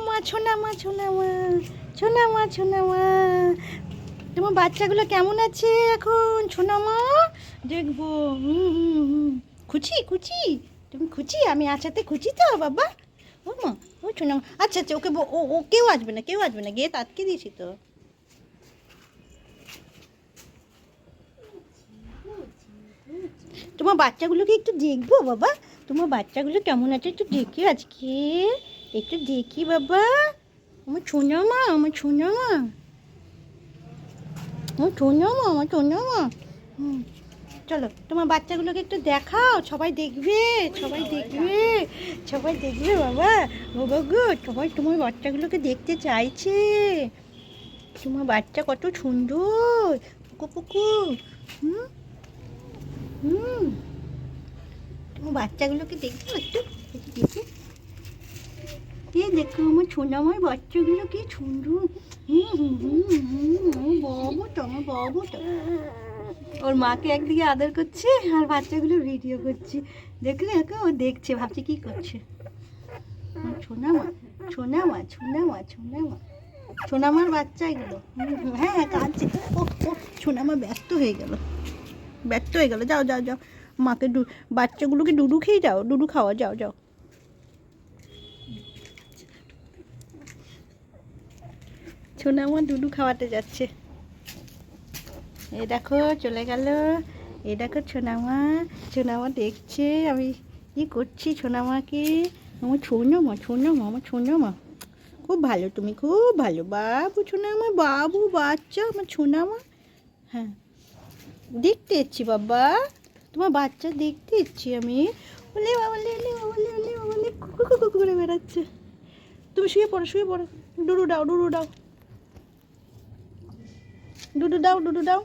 মা, ছোনা মা, ছোনা মা, ছোনা মা, ছোনা মা। তোমার বাচ্চাগুলো কেমন আছে এখন ছোনা মা? দেখবো। খুশি খুশি? তুমি খুশি? আমি আছাতে খুশি তো বাবা? ও মা, ও ছোনা মা। আচ্ছা আচ্ছা, ওকে ও ও কেউ আসবে না, কেউ আসবে না, গেট আটকে দিয়েছি তো। তোমার বাচ্চাগুলোকে একটু দেখবো বাবা? তোমার বাচ্চাগুলো কেমন আছে একটু দেখি আজকে, একটু দেখি বাবা। আমার ছোনা মা, আমার ছোনা মা, আমার ছোনা মা, আমার ছোনা মা। চলো তোমার বাচ্চাগুলোকে একটু দেখাও, সবাই দেখবে, সবাই দেখবে, সবাই দেখবে বাবা। বাবা গো, সবাই তোমার বাচ্চাগুলোকে দেখতে চাইছে। তোমার বাচ্চা কত সুন্দর, পুকু পুকু। হুম হুম তোমার বাচ্চাগুলোকে দেখবো একটু, একটু দেখে। এই দেখো আমার ছোনা আমার বাচ্চাগুলো কি সুন্দর। আমার বাবুটা, আমার বাবুটা ওর মাকে একদিকে আদর করছে আর বাচ্চাগুলো ভিডিও করছে। দেখলে দেখো, ও দেখছে, ভাবছে কি করছে। ছোনা মা, ছোনা মা, ছোনা মা, ছোনা মা, ছোনা মার বাচ্চা এগুলো। হ্যাঁ হ্যাঁ, কাঁদছে। ও ও ছোনা মা ব্যস্ত হয়ে গেল, ব্যস্ত হয়ে গেল। যাও যাও যাও, মাকে বাচ্চাগুলোকে ডুডু খেয়ে যাও, ডুডু খাওয়া, যাও যাও। ছোনা আমার ডুডু খাওয়াতে যাচ্ছে। এই দেখো চলে গেল। এই দেখো ছোনামা, ছোনামা দেখছে আমি কি করছি ছোনামাকে। আমার ছোনামা, ছোনামা, আমার ছোনামা খুব ভালো, তুমি খুব ভালো বাবু ছোনামা, বাবু বাচ্চা আমার ছোনামা। হ্যাঁ, দেখতে এসছি বাবা, তোমার বাচ্চা দেখতে এসছি আমি। বলে বাবলে বাবলে বলে বাবলে কুকু করে বেড়াচ্ছে। তুমি শুয়ে পড়ো, শুয়ে পড়ো। ডুডু দাও, ডুডু দাও, ডুডু দাও, ডুডু দাও।